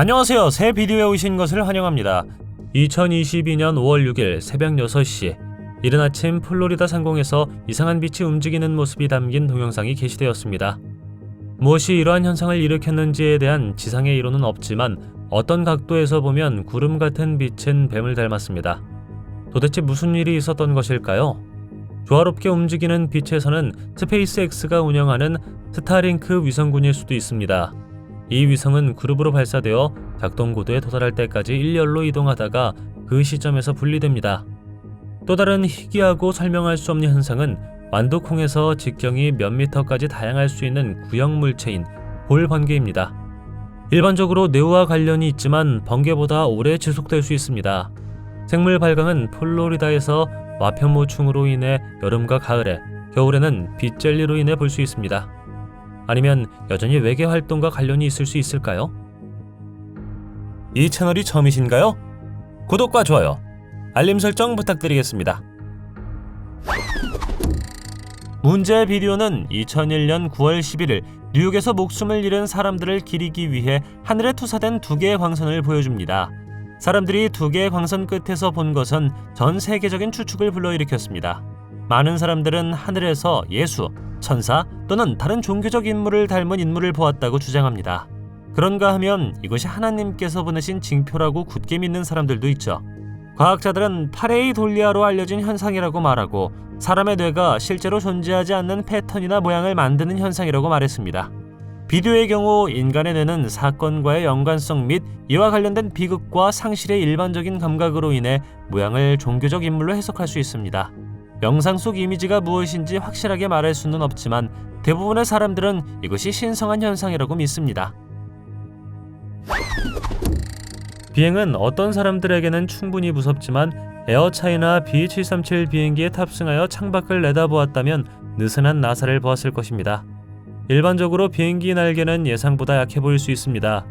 안녕하세요. 새 비디오에 오신 것을 환영합니다. 2022년 5월 6일 새벽 6시 이른 아침 플로리다 상공에서 이상한 빛이 움직이는 모습이 담긴 동영상이 게시되었습니다. 무엇이 이러한 현상을 일으켰는지에 대한 지상의 이론은 없지만 어떤 각도에서 보면 구름 같은 빛은 뱀을 닮았습니다. 도대체 무슨 일이 있었던 것일까요? 조화롭게 움직이는 빛에서는 스페이스X가 운영하는 스타링크 위성군일 수도 있습니다. 이 위성은 그룹으로 발사되어 작동 고도에 도달할 때까지 일렬로 이동하다가 그 시점에서 분리됩니다. 또 다른 희귀하고 설명할 수 없는 현상은 완두콩에서 직경이 몇 미터까지 다양할 수 있는 구형 물체인 볼 번개입니다. 일반적으로 뇌우와 관련이 있지만 번개보다 오래 지속될 수 있습니다. 생물 발광은 플로리다에서 와편모충으로 인해 여름과 가을에, 겨울에는 빛젤리로 인해 볼 수 있습니다. 아니면 여전히 외계 활동과 관련이 있을 수 있을까요? 이 채널이 처음이신가요? 구독과 좋아요, 알림 설정 부탁드리겠습니다. 문제의 비디오는 2001년 9월 11일 뉴욕에서 목숨을 잃은 사람들을 기리기 위해 하늘에 투사된 두 개의 광선을 보여줍니다. 사람들이 두 개의 광선 끝에서 본 것은 전 세계적인 추측을 불러일으켰습니다. 많은 사람들은 하늘에서 예수, 천사 또는 다른 종교적 인물을 닮은 인물을 보았다고 주장합니다. 그런가 하면 이것이 하나님께서 보내신 징표라고 굳게 믿는 사람들도 있죠. 과학자들은 파레이돌리아로 알려진 현상이라고 말하고 사람의 뇌가 실제로 존재하지 않는 패턴이나 모양을 만드는 현상이라고 말했습니다. 비디오의 경우 인간의 뇌는 사건과의 연관성 및 이와 관련된 비극과 상실의 일반적인 감각으로 인해 모양을 종교적 인물로 해석할 수 있습니다. 영상 속 이미지가 무엇인지 확실하게 말할 수는 없지만 대부분의 사람들은 이것이 신성한 현상이라고 믿습니다. 비행은 어떤 사람들에게는 충분히 무섭지만 에어차이나 B737 비행기에 탑승하여 창밖을 내다보았다면 느슨한 나사를 보았을 것입니다. 일반적으로 비행기 날개는 예상보다 약해 보일 수 있습니다.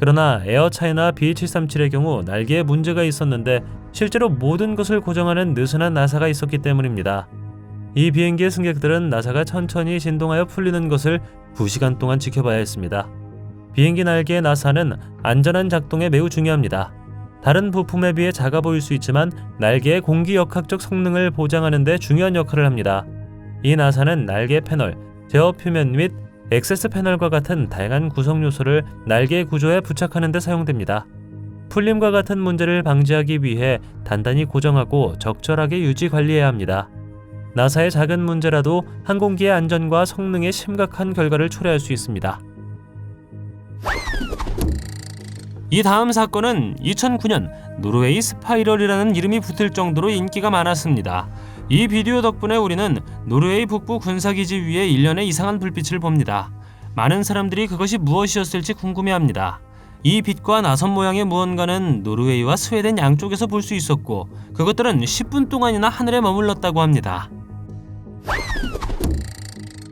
그러나 에어차이나 B737의 경우 날개에 문제가 있었는데 실제로 모든 것을 고정하는 느슨한 나사가 있었기 때문입니다. 이 비행기의 승객들은 나사가 천천히 진동하여 풀리는 것을 2시간 동안 지켜봐야 했습니다. 비행기 날개의 나사는 안전한 작동에 매우 중요합니다. 다른 부품에 비해 작아 보일 수 있지만 날개의 공기역학적 성능을 보장하는 데 중요한 역할을 합니다. 이 나사는 날개 패널, 제어 표면 및 액세스 패널과 같은 다양한 구성 요소를 날개 구조에 부착하는 데 사용됩니다. 풀림과 같은 문제를 방지하기 위해 단단히 고정하고 적절하게 유지 관리해야 합니다. 나사의 작은 문제라도 항공기의 안전과 성능에 심각한 결과를 초래할 수 있습니다. 이 다음 사건은 2009년 노르웨이 스파이럴이라는 이름이 붙을 정도로 인기가 많았습니다. 이 비디오 덕분에 우리는 노르웨이 북부 군사기지 위에 일련의 이상한 불빛을 봅니다. 많은 사람들이 그것이 무엇이었을지 궁금해합니다. 이 빛과 나선 모양의 무언가는 노르웨이와 스웨덴 양쪽에서 볼 수 있었고 그것들은 10분 동안이나 하늘에 머물렀다고 합니다.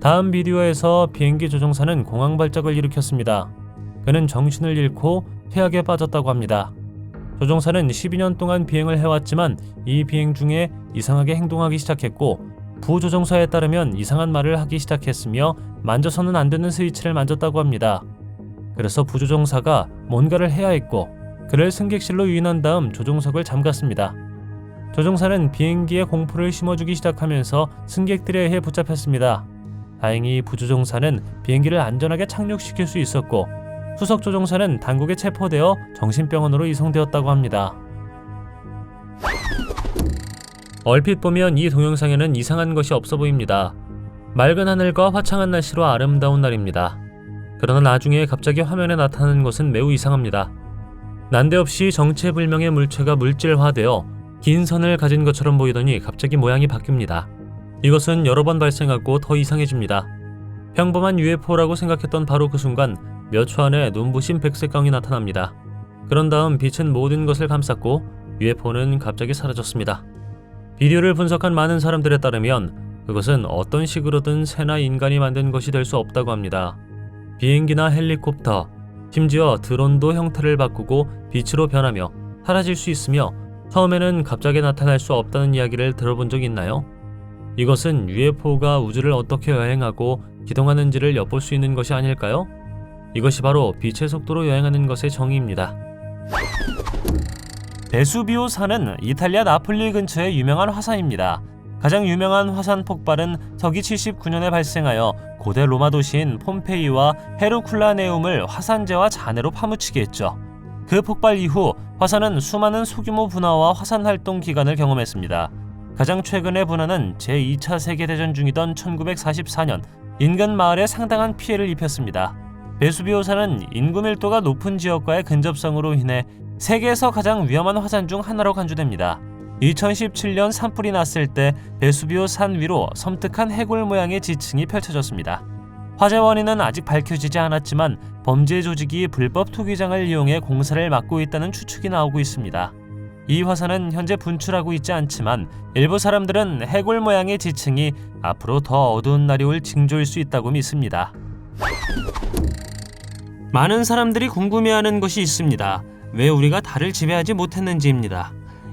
다음 비디오에서 비행기 조종사는 공황 발작을 일으켰습니다. 그는 정신을 잃고 퇴학에 빠졌다고 합니다. 조종사는 12년 동안 비행을 해왔지만 이 비행 중에 이상하게 행동하기 시작했고 부조종사에 따르면 이상한 말을 하기 시작했으며 만져서는 안 되는 스위치를 만졌다고 합니다. 그래서 부조종사가 뭔가를 해야 했고 그를 승객실로 유인한 다음 조종석을 잠갔습니다. 조종사는 비행기에 공포를 심어주기 시작하면서 승객들에 의해 붙잡혔습니다. 다행히 부조종사는 비행기를 안전하게 착륙시킬 수 있었고 수석 조종사는 당국에 체포되어 정신병원으로 이송되었다고 합니다. 얼핏 보면 이 동영상에는 이상한 것이 없어 보입니다. 맑은 하늘과 화창한 날씨로 아름다운 날입니다. 그러나 나중에 갑자기 화면에 나타나는 것은 매우 이상합니다. 난데없이 정체불명의 물체가 물질화되어 긴 선을 가진 것처럼 보이더니 갑자기 모양이 바뀝니다. 이것은 여러 번 발생하고 더 이상해집니다. 평범한 UFO라고 생각했던 바로 그 순간 몇 초 안에 눈부신 백색광이 나타납니다. 그런 다음 빛은 모든 것을 감쌌고 UFO는 갑자기 사라졌습니다. 비디오를 분석한 많은 사람들에 따르면 그것은 어떤 식으로든 새나 인간이 만든 것이 될 수 없다고 합니다. 비행기나 헬리콥터, 심지어 드론도 형태를 바꾸고 빛으로 변하며 사라질 수 있으며 처음에는 갑자기 나타날 수 없다는 이야기를 들어본 적 있나요? 이것은 UFO가 우주를 어떻게 여행하고 기동하는지를 엿볼 수 있는 것이 아닐까요? 이것이 바로 빛의 속도로 여행하는 것의 정의입니다. 베수비오 산은 이탈리아 나폴리 근처의 유명한 화산입니다. 가장 유명한 화산 폭발은 서기 79년에 발생하여 고대 로마 도시인 폼페이와 헤르쿨라네움을 화산재와 잔해로 파묻히게 했죠. 그 폭발 이후 화산은 수많은 소규모 분화와 화산 활동 기간을 경험했습니다. 가장 최근의 분화는 제2차 세계대전 중이던 1944년 인근 마을에 상당한 피해를 입혔습니다. 베수비오산은 인구 밀도가 높은 지역과의 근접성으로 인해 세계에서 가장 위험한 화산 중 하나로 간주됩니다. 2017년 산불이 났을 때 베수비오 산 위로 섬뜩한 해골 모양의 지층이 펼쳐졌습니다. 화재 원인은 아직 밝혀지지 않았지만 범죄 조직이 불법 투기장을 이용해 공사를 막고 있다는 추측이 나오고 있습니다. 이 화산은 현재 분출하고 있지 않지만 일부 사람들은 해골 모양의 지층이 앞으로 더 어두운 날이 올 징조일 수 있다고 믿습니다. 많은 사람들이 궁금해하는 것이 있습니다. 왜 우리가 달을 지배하지 못했는지입니다.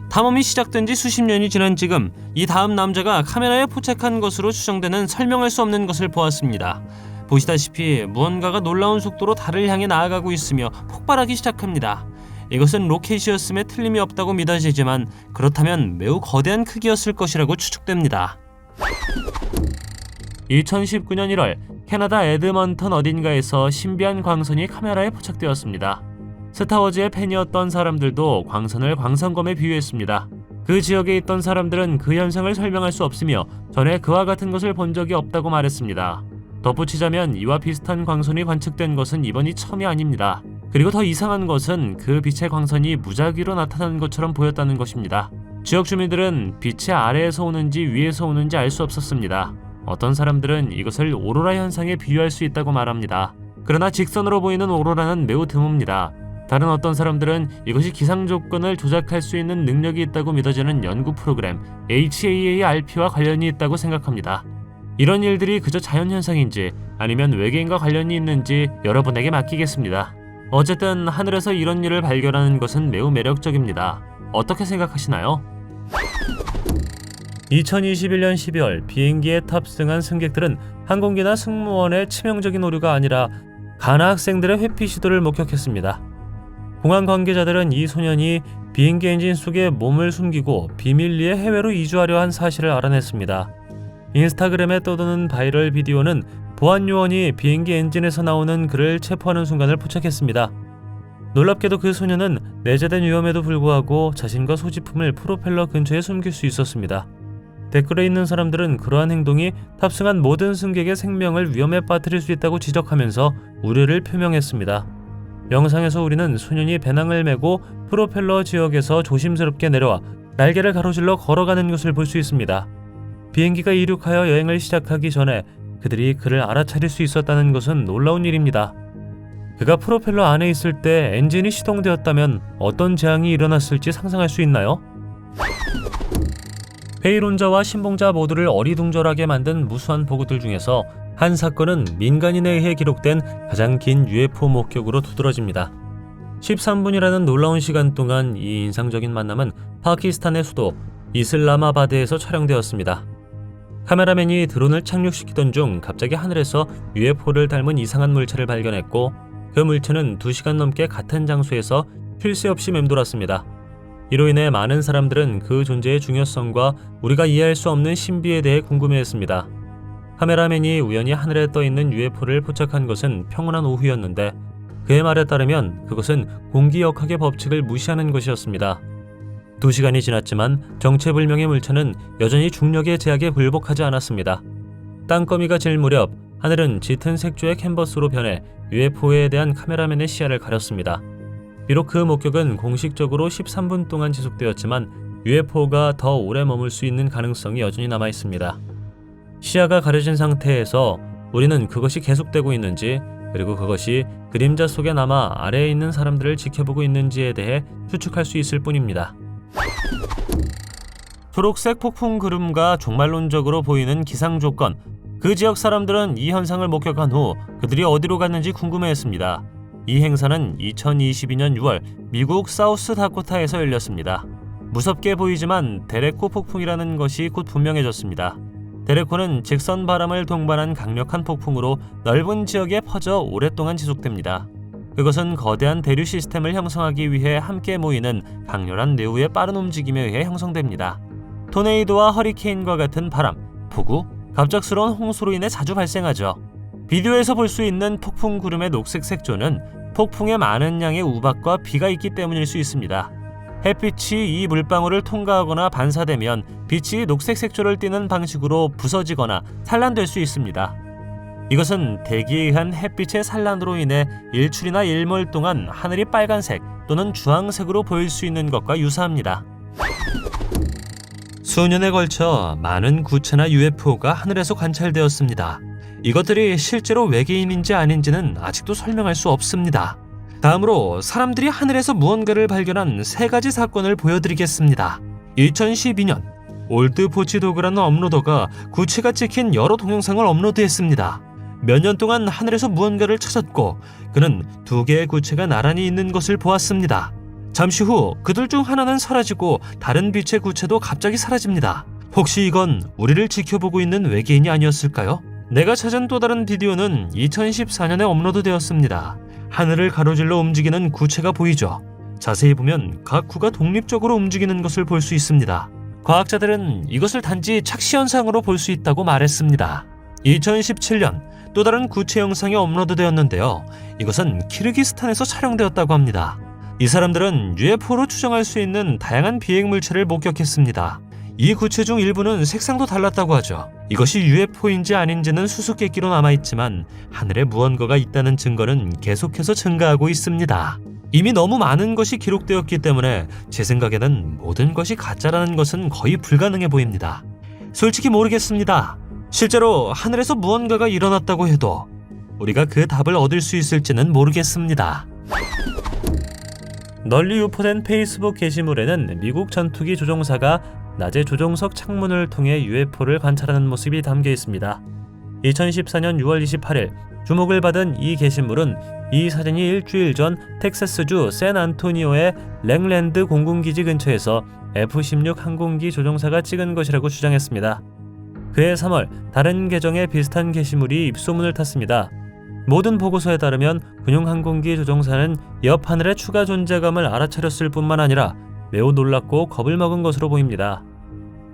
탐험이 시작된 지 수십 년이 지난 지금 이 다음 남자가 카메라에 포착한 것으로 추정되는 설명할 수 없는 것을 보았습니다. 보시다시피 무언가가 놀라운 속도로 달을 향해 나아가고 있으며 폭발하기 시작합니다. 이것은 로켓이었음에 틀림이 없다고 믿어지지만 그렇다면 매우 거대한 크기였을 것이라고 추측됩니다. 2019년 1월 캐나다 에드먼턴 어딘가에서 신비한 광선이 카메라에 포착되었습니다. 스타워즈의 팬이었던 사람들도 광선을 광선검에 비유했습니다. 그 지역에 있던 사람들은 그 현상을 설명할 수 없으며 전에 그와 같은 것을 본 적이 없다고 말했습니다. 덧붙이자면 이와 비슷한 광선이 관측된 것은 이번이 처음이 아닙니다. 그리고 더 이상한 것은 그 빛의 광선이 무작위로 나타나는 것처럼 보였다는 것입니다. 지역 주민들은 빛이 아래에서 오는지 위에서 오는지 알 수 없었습니다. 어떤 사람들은 이것을 오로라 현상에 비유할 수 있다고 말합니다. 그러나 직선으로 보이는 오로라는 매우 드뭅니다. 다른 어떤 사람들은 이것이 기상 조건을 조작할 수 있는 능력이 있다고 믿어지는 연구 프로그램 HAARP와 관련이 있다고 생각합니다. 이런 일들이 그저 자연현상인지 아니면 외계인과 관련이 있는지 여러분에게 맡기겠습니다. 어쨌든 하늘에서 이런 일을 발견하는 것은 매우 매력적입니다. 어떻게 생각하시나요? 2021년 12월 비행기에 탑승한 승객들은 항공기나 승무원의 치명적인 오류가 아니라 가나 학생들의 회피 시도를 목격했습니다. 공항 관계자들은 이 소년이 비행기 엔진 속에 몸을 숨기고 비밀리에 해외로 이주하려 한 사실을 알아냈습니다. 인스타그램에 떠도는 바이럴 비디오는 보안 요원이 비행기 엔진에서 나오는 그를 체포하는 순간을 포착했습니다. 놀랍게도 그 소년은 내재된 위험에도 불구하고 자신과 소지품을 프로펠러 근처에 숨길 수 있었습니다. 댓글에 있는 사람들은 그러한 행동이 탑승한 모든 승객의 생명을 위험에 빠뜨릴 수 있다고 지적하면서 우려를 표명했습니다. 영상에서 우리는 소년이 배낭을 메고 프로펠러 지역에서 조심스럽게 내려와 날개를 가로질러 걸어가는 것을 볼 수 있습니다. 비행기가 이륙하여 여행을 시작하기 전에 그들이 그를 알아차릴 수 있었다는 것은 놀라운 일입니다. 그가 프로펠러 안에 있을 때 엔진이 시동되었다면 어떤 재앙이 일어났을지 상상할 수 있나요? 회의론자와 신봉자 모두를 어리둥절하게 만든 무수한 보고들 중에서 한 사건은 민간인에 의해 기록된 가장 긴 UFO 목격으로 두드러집니다. 13분이라는 놀라운 시간 동안 이 인상적인 만남은 파키스탄의 수도 이슬라마바드에서 촬영되었습니다. 카메라맨이 드론을 착륙시키던 중 갑자기 하늘에서 UFO를 닮은 이상한 물체를 발견했고 그 물체는 2시간 넘게 같은 장소에서 쉴 새 없이 맴돌았습니다. 이로 인해 많은 사람들은 그 존재의 중요성과 우리가 이해할 수 없는 신비에 대해 궁금해했습니다. 카메라맨이 우연히 하늘에 떠있는 UFO를 포착한 것은 평온한 오후였는데 그의 말에 따르면 그것은 공기역학의 법칙을 무시하는 것이었습니다. 2시간이 지났지만 정체불명의 물체는 여전히 중력의 제약에 굴복하지 않았습니다. 땅거미가 질 무렵 하늘은 짙은 색조의 캔버스로 변해 UFO에 대한 카메라맨의 시야를 가렸습니다. 비록 그 목격은 공식적으로 13분 동안 지속되었지만 UFO가 더 오래 머물 수 있는 가능성이 여전히 남아있습니다. 시야가 가려진 상태에서 우리는 그것이 계속되고 있는지 그리고 그것이 그림자 속에 남아 아래에 있는 사람들을 지켜보고 있는지에 대해 추측할 수 있을 뿐입니다. 초록색 폭풍 구름과 종말론적으로 보이는 기상 조건. 그 지역 사람들은 이 현상을 목격한 후 그들이 어디로 갔는지 궁금해했습니다. 이 행사는 2022년 6월 미국 사우스 다코타에서 열렸습니다. 무섭게 보이지만 데레코 폭풍이라는 것이 곧 분명해졌습니다. 데레코는 직선 바람을 동반한 강력한 폭풍으로 넓은 지역에 퍼져 오랫동안 지속됩니다. 그것은 거대한 대류 시스템을 형성하기 위해 함께 모이는 강렬한 뇌우의 빠른 움직임에 의해 형성됩니다. 토네이도와 허리케인과 같은 바람, 폭우, 갑작스러운 홍수로 인해 자주 발생하죠. 비디오에서 볼 수 있는 폭풍 구름의 녹색 색조는 폭풍에 많은 양의 우박과 비가 있기 때문일 수 있습니다. 햇빛이 이 물방울을 통과하거나 반사되면 빛이 녹색 색조를 띠는 방식으로 부서지거나 산란될 수 있습니다. 이것은 대기에 의한 햇빛의 산란으로 인해 일출이나 일몰 동안 하늘이 빨간색 또는 주황색으로 보일 수 있는 것과 유사합니다. 수년에 걸쳐 많은 구체나 UFO가 하늘에서 관찰되었습니다. 이것들이 실제로 외계인인지 아닌지는 아직도 설명할 수 없습니다. 다음으로 사람들이 하늘에서 무언가를 발견한 3가지 사건을 보여드리겠습니다. 2012년 올드 보치도그라는 업로더가 구체가 찍힌 여러 동영상을 업로드했습니다. 몇 년 동안 하늘에서 무언가를 찾았고 그는 2개의 구체가 나란히 있는 것을 보았습니다. 잠시 후 그들 중 하나는 사라지고 다른 빛의 구체도 갑자기 사라집니다. 혹시 이건 우리를 지켜보고 있는 외계인이 아니었을까요? 내가 찾은 또 다른 비디오는 2014년에 업로드되었습니다. 하늘을 가로질러 움직이는 구체가 보이죠. 자세히 보면 각 구가 독립적으로 움직이는 것을 볼 수 있습니다. 과학자들은 이것을 단지 착시현상으로 볼 수 있다고 말했습니다. 2017년 또 다른 구체 영상이 업로드되었는데요. 이것은 키르기스탄에서 촬영되었다고 합니다. 이 사람들은 UFO로 추정할 수 있는 다양한 비행 물체를 목격했습니다. 이 구체 중 일부는 색상도 달랐다고 하죠. 이것이 UFO인지 아닌지는 수수께끼로 남아있지만 하늘에 무언가가 있다는 증거는 계속해서 증가하고 있습니다. 이미 너무 많은 것이 기록되었기 때문에 제 생각에는 모든 것이 가짜라는 것은 거의 불가능해 보입니다. 솔직히 모르겠습니다. 실제로 하늘에서 무언가가 일어났다고 해도 우리가 그 답을 얻을 수 있을지는 모르겠습니다. 널리 유포된 페이스북 게시물에는 미국 전투기 조종사가 낮에 조종석 창문을 통해 UFO를 관찰하는 모습이 담겨 있습니다. 2014년 6월 28일 주목을 받은 이 게시물은 이 사진이 일주일 전 텍사스주 샌안토니오의 랭랜드 공군기지 근처에서 F-16 항공기 조종사가 찍은 것이라고 주장했습니다. 그해 3월 다른 계정의 비슷한 게시물이 입소문을 탔습니다. 모든 보고서에 따르면 군용항공기 조종사는 옆 하늘의 추가 존재감을 알아차렸을 뿐만 아니라 매우 놀랍고 겁을 먹은 것으로 보입니다.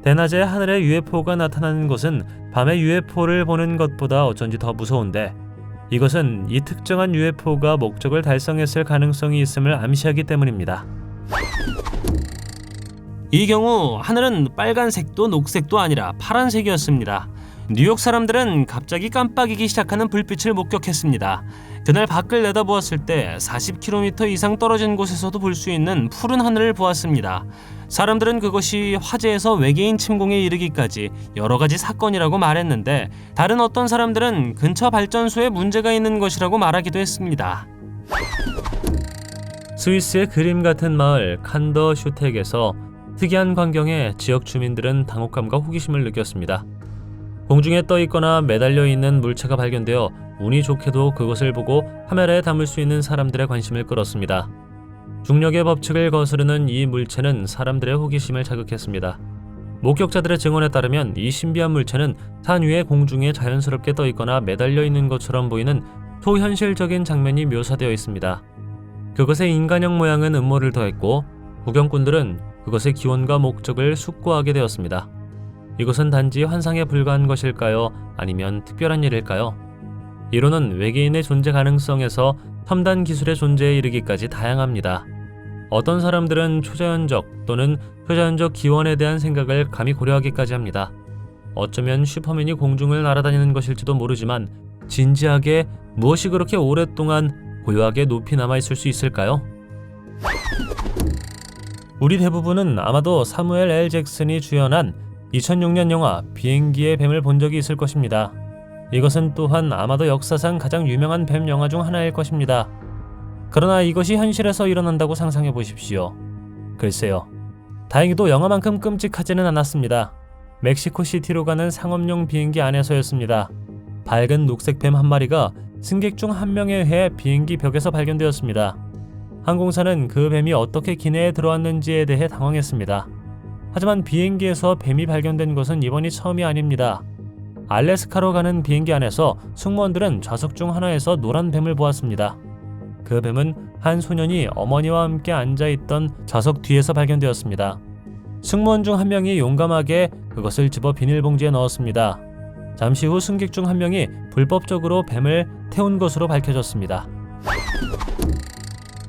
대낮에 하늘에 UFO가 나타나는 것은 밤에 UFO를 보는 것보다 어쩐지 더 무서운데 이것은 이 특정한 UFO가 목적을 달성했을 가능성이 있음을 암시하기 때문입니다. 이 경우 하늘은 빨간색도 녹색도 아니라 파란색이었습니다. 뉴욕 사람들은 갑자기 깜빡이기 시작하는 불빛을 목격했습니다. 그날 밖을 내다보았을 때 40km 이상 떨어진 곳에서도 볼 수 있는 푸른 하늘을 보았습니다. 사람들은 그것이 화재에서 외계인 침공에 이르기까지 여러 가지 사건이라고 말했는데 다른 어떤 사람들은 근처 발전소에 문제가 있는 것이라고 말하기도 했습니다. 스위스의 그림 같은 마을 칸더 슈텍에서 특이한 광경에 지역 주민들은 당혹감과 호기심을 느꼈습니다. 공중에 떠 있거나 매달려 있는 물체가 발견되어 운이 좋게도 그것을 보고 카메라에 담을 수 있는 사람들의 관심을 끌었습니다. 중력의 법칙을 거스르는 이 물체는 사람들의 호기심을 자극했습니다. 목격자들의 증언에 따르면 이 신비한 물체는 산 위에 공중에 자연스럽게 떠 있거나 매달려 있는 것처럼 보이는 초현실적인 장면이 묘사되어 있습니다. 그것의 인간형 모양은 음모를 더했고 구경꾼들은 그것의 기원과 목적을 숙고하게 되었습니다. 이것은 단지 환상에 불과한 것일까요? 아니면 특별한 일일까요? 이론은 외계인의 존재 가능성에서 첨단 기술의 존재에 이르기까지 다양합니다. 어떤 사람들은 초자연적 또는 초자연적 기원에 대한 생각을 감히 고려하기까지 합니다. 어쩌면 슈퍼맨이 공중을 날아다니는 것일지도 모르지만 진지하게 무엇이 그렇게 오랫동안 고요하게 높이 남아있을 수 있을까요? 우리 대부분은 아마도 사무엘 L. 잭슨이 주연한 2006년 영화 비행기의 뱀을 본 적이 있을 것입니다. 이것은 또한 아마도 역사상 가장 유명한 뱀 영화 중 하나일 것입니다. 그러나 이것이 현실에서 일어난다고 상상해 보십시오. 글쎄요. 다행히도 영화만큼 끔찍하지는 않았습니다. 멕시코시티로 가는 상업용 비행기 안에서였습니다. 밝은 녹색 뱀 한 마리가 승객 중 한 명에 의해 비행기 벽에서 발견되었습니다. 항공사는 그 뱀이 어떻게 기내에 들어왔는지에 대해 당황했습니다. 하지만 비행기에서 뱀이 발견된 것은 이번이 처음이 아닙니다. 알래스카로 가는 비행기 안에서 승무원들은 좌석 중 하나에서 노란 뱀을 보았습니다. 그 뱀은 한 소년이 어머니와 함께 앉아있던 좌석 뒤에서 발견되었습니다. 승무원 중 한 명이 용감하게 그것을 집어 비닐봉지에 넣었습니다. 잠시 후 승객 중 한 명이 불법적으로 뱀을 태운 것으로 밝혀졌습니다.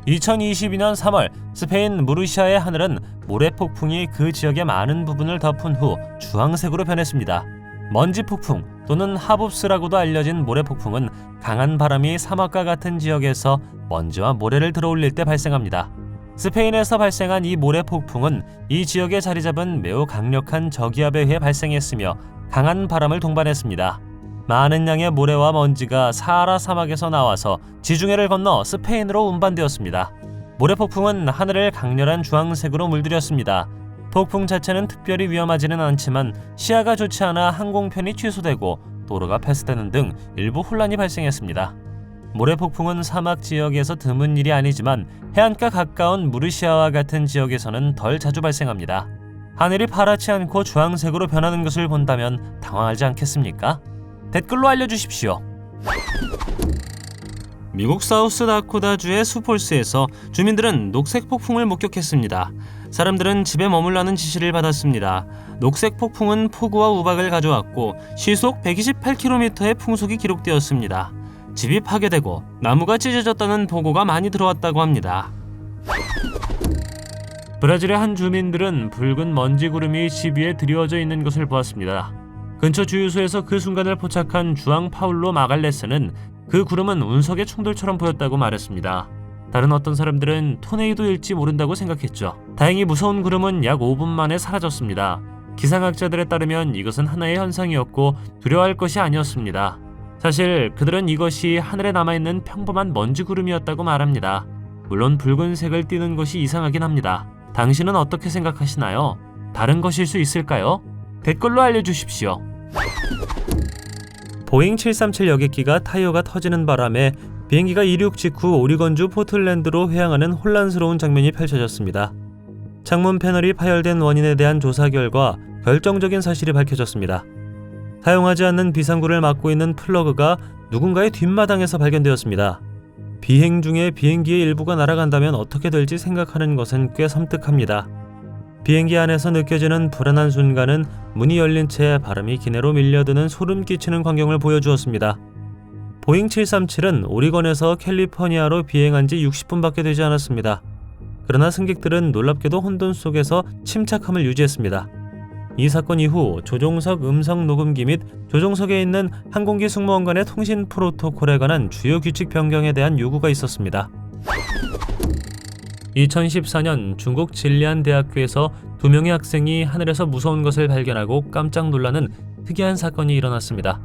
2022년 3월 스페인 무르시아의 하늘은 모래폭풍이 그 지역의 많은 부분을 덮은 후 주황색으로 변했습니다. 먼지 폭풍 또는 하붑스라고도 알려진 모래폭풍은 강한 바람이 사막과 같은 지역에서 먼지와 모래를 들어올릴 때 발생합니다. 스페인에서 발생한 이 모래폭풍은 이 지역에 자리 잡은 매우 강력한 저기압에 의해 발생했으며 강한 바람을 동반했습니다. 많은 양의 모래와 먼지가 사하라 사막에서 나와서 지중해를 건너 스페인으로 운반되었습니다. 모래폭풍은 하늘을 강렬한 주황색으로 물들였습니다. 폭풍 자체는 특별히 위험하지는 않지만 시야가 좋지 않아 항공편이 취소되고 도로가 폐쇄되는 등 일부 혼란이 발생했습니다. 모래폭풍은 사막 지역에서 드문 일이 아니지만 해안가 가까운 무르시아와 같은 지역에서는 덜 자주 발생합니다. 하늘이 파랗지 않고 주황색으로 변하는 것을 본다면 당황하지 않겠습니까? 댓글로 알려주십시오. 미국 사우스다코타주의 수폴스에서 주민들은 녹색 폭풍을 목격했습니다. 사람들은 집에 머물라는 지시를 받았습니다. 녹색 폭풍은 폭우와 우박을 가져왔고 시속 128km의 풍속이 기록되었습니다. 집이 파괴되고 나무가 찢어졌다는 보고가 많이 들어왔다고 합니다. 브라질의 한 주민들은 붉은 먼지 구름이 집 위에 드리워져 있는 것을 보았습니다. 근처 주유소에서 그 순간을 포착한 주앙 파울로 마갈레스는 그 구름은 운석의 충돌처럼 보였다고 말했습니다. 다른 어떤 사람들은 토네이도일지 모른다고 생각했죠. 다행히 무서운 구름은 약 5분 만에 사라졌습니다. 기상학자들에 따르면 이것은 하나의 현상이었고 두려워할 것이 아니었습니다. 사실 그들은 이것이 하늘에 남아있는 평범한 먼지 구름이었다고 말합니다. 물론 붉은색을 띠는 것이 이상하긴 합니다. 당신은 어떻게 생각하시나요? 다른 것일 수 있을까요? 댓글로 알려주십시오. 보잉 737 여객기가 타이어가 터지는 바람에 비행기가 이륙 직후 오리건주 포틀랜드로 회항하는 혼란스러운 장면이 펼쳐졌습니다. 창문 패널이 파열된 원인에 대한 조사 결과 결정적인 사실이 밝혀졌습니다. 사용하지 않는 비상구를 막고 있는 플러그가 누군가의 뒷마당에서 발견되었습니다. 비행 중에 비행기의 일부가 날아간다면 어떻게 될지 생각하는 것은 꽤 섬뜩합니다. 비행기 안에서 느껴지는 불안한 순간은 문이 열린 채 바람이 기내로 밀려드는 소름 끼치는 광경을 보여주었습니다. 보잉 737은 오리건에서 캘리포니아로 비행한 지 60분밖에 되지 않았습니다. 그러나 승객들은 놀랍게도 혼돈 속에서 침착함을 유지했습니다. 이 사건 이후 조종석 음성 녹음기 및 조종석에 있는 항공기 승무원 간의 통신 프로토콜에 관한 주요 규칙 변경에 대한 요구가 있었습니다. 2014년 중국 진리안 대학교에서 2명의 학생이 하늘에서 무서운 것을 발견하고 깜짝 놀라는 특이한 사건이 일어났습니다.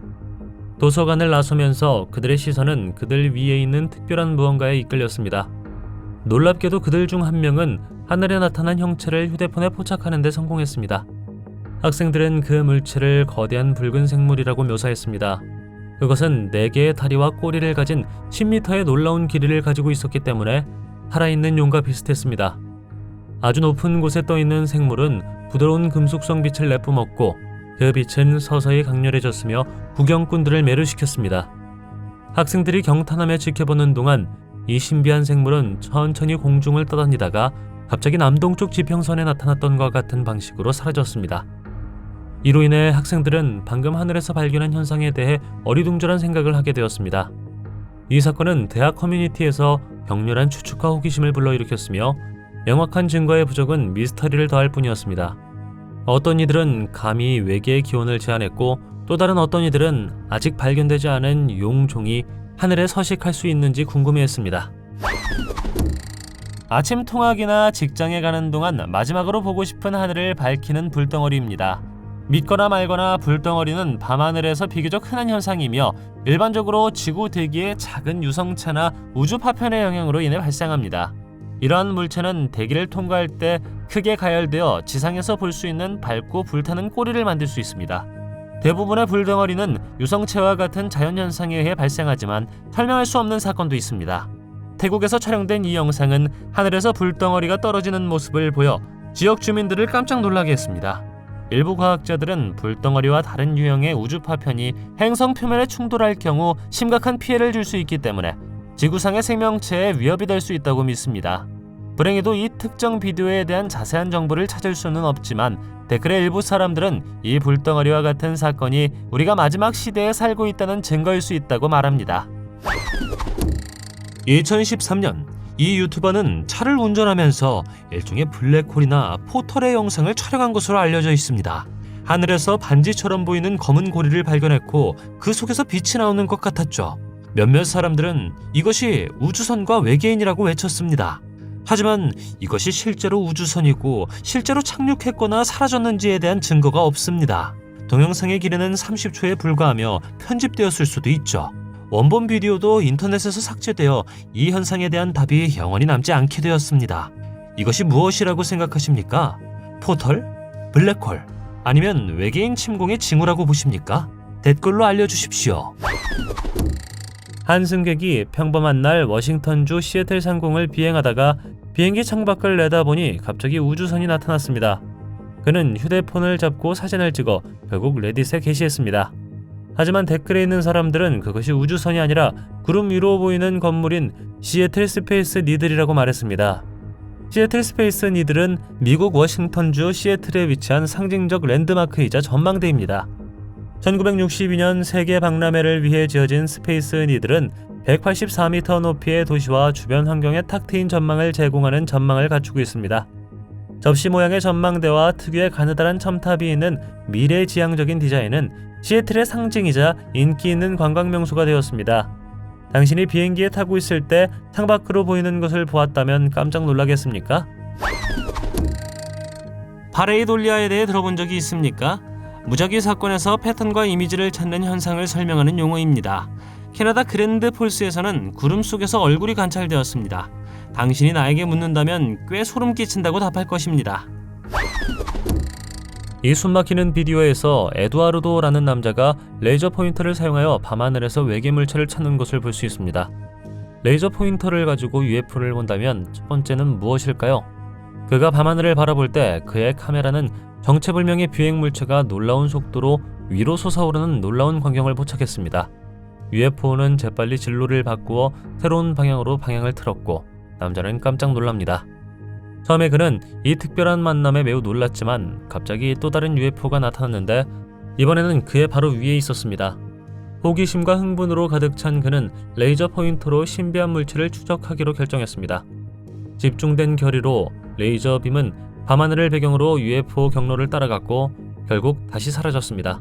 도서관을 나서면서 그들의 시선은 그들 위에 있는 특별한 무언가에 이끌렸습니다. 놀랍게도 그들 중 한 명은 하늘에 나타난 형체를 휴대폰에 포착하는 데 성공했습니다. 학생들은 그 물체를 거대한 붉은 생물이라고 묘사했습니다. 그것은 4개의 다리와 꼬리를 가진 10m의 놀라운 길이를 가지고 있었기 때문에 살아있는 용과 비슷했습니다. 아주 높은 곳에 떠있는 생물은 부드러운 금속성 빛을 내뿜었고 그 빛은 서서히 강렬해졌으며 구경꾼들을 매료시켰습니다. 학생들이 경탄하며 지켜보는 동안 이 신비한 생물은 천천히 공중을 떠다니다가 갑자기 남동쪽 지평선에 나타났던 것 같은 방식으로 사라졌습니다. 이로 인해 학생들은 방금 하늘에서 발견한 현상에 대해 어리둥절한 생각을 하게 되었습니다. 이 사건은 대학 커뮤니티에서 격렬한 추측과 호기심을 불러일으켰으며 명확한 증거의 부족은 미스터리를 더할 뿐이었습니다. 어떤 이들은 감히 외계의 기원을 제안했고 또 다른 어떤 이들은 아직 발견되지 않은 용종이 하늘에 서식할 수 있는지 궁금해했습니다. 아침 통학이나 직장에 가는 동안 마지막으로 보고 싶은 하늘을 밝히는 불덩어리입니다. 믿거나 말거나 불덩어리는 밤하늘에서 비교적 흔한 현상이며 일반적으로 지구 대기의 작은 유성차나 우주 파편의 영향으로 인해 발생합니다. 이러한 물체는 대기를 통과할 때 크게 가열되어 지상에서 볼 수 있는 밝고 불타는 꼬리를 만들 수 있습니다. 대부분의 불덩어리는 유성체와 같은 자연현상에 의해 발생하지만 설명할 수 없는 사건도 있습니다. 태국에서 촬영된 이 영상은 하늘에서 불덩어리가 떨어지는 모습을 보여 지역 주민들을 깜짝 놀라게 했습니다. 일부 과학자들은 불덩어리와 다른 유형의 우주 파편이 행성 표면에 충돌할 경우 심각한 피해를 줄 수 있기 때문에 지구상의 생명체에 위협이 될 수 있다고 믿습니다. 불행히도 이 특정 비디오에 대한 자세한 정보를 찾을 수는 없지만 댓글의 일부 사람들은 이 불덩어리와 같은 사건이 우리가 마지막 시대에 살고 있다는 증거일 수 있다고 말합니다. 2013년 이 유튜버는 차를 운전하면서 일종의 블랙홀이나 포털의 영상을 촬영한 것으로 알려져 있습니다. 하늘에서 반지처럼 보이는 검은 고리를 발견했고 그 속에서 빛이 나오는 것 같았죠. 몇몇 사람들은 이것이 우주선과 외계인이라고 외쳤습니다. 하지만 이것이 실제로 우주선이고 실제로 착륙했거나 사라졌는지에 대한 증거가 없습니다. 동영상의 길이는 30초에 불과하며 편집되었을 수도 있죠. 원본 비디오도 인터넷에서 삭제되어 이 현상에 대한 답이 영원히 남지 않게 되었습니다. 이것이 무엇이라고 생각하십니까? 포털? 블랙홀? 아니면 외계인 침공의 징후라고 보십니까? 댓글로 알려주십시오. 한 승객이 평범한 날 워싱턴주 시애틀 상공을 비행하다가 비행기 창밖을 내다보니 갑자기 우주선이 나타났습니다. 그는 휴대폰을 잡고 사진을 찍어 결국 레딧에 게시했습니다. 하지만 댓글에 있는 사람들은 그것이 우주선이 아니라 구름 위로 보이는 건물인 시애틀 스페이스 니들이라고 말했습니다. 시애틀 스페이스 니들은 미국 워싱턴주 시애틀에 위치한 상징적 랜드마크이자 전망대입니다. 1962년 세계 박람회를 위해 지어진 스페이스 니들은 184m 높이의 도시와 주변 환경에 탁 트인 전망을 제공하는 전망을 갖추고 있습니다. 접시 모양의 전망대와 특유의 가느다란 첨탑이 있는 미래지향적인 디자인은 시애틀의 상징이자 인기 있는 관광 명소가 되었습니다. 당신이 비행기에 타고 있을 때 창밖으로 보이는 것을 보았다면 깜짝 놀라겠습니까? 파레이돌리아에 대해 들어본 적이 있습니까? 무작위 사건에서 패턴과 이미지를 찾는 현상을 설명하는 용어입니다. 캐나다 그랜드 폴스에서는 구름 속에서 얼굴이 관찰되었습니다. 당신이 나에게 묻는다면 꽤 소름 끼친다고 답할 것입니다. 이 숨막히는 비디오에서 에두아르도라는 남자가 레이저 포인터를 사용하여 밤하늘에서 외계 물체를 찾는 것을 볼 수 있습니다. 레이저 포인터를 가지고 UFO를 본다면 첫 번째는 무엇일까요? 그가 밤하늘을 바라볼 때 그의 카메라는 정체불명의 비행 물체가 놀라운 속도로 위로 솟아오르는 놀라운 광경을 포착했습니다. UFO는 재빨리 진로를 바꾸어 새로운 방향으로 방향을 틀었고 남자는 깜짝 놀랍니다. 처음에 그는 이 특별한 만남에 매우 놀랐지만 갑자기 또 다른 UFO가 나타났는데 이번에는 그의 바로 위에 있었습니다. 호기심과 흥분으로 가득 찬 그는 레이저 포인터로 신비한 물체를 추적하기로 결정했습니다. 집중된 결의로 레이저 빔은 밤하늘을 배경으로 UFO 경로를 따라갔고 결국 다시 사라졌습니다.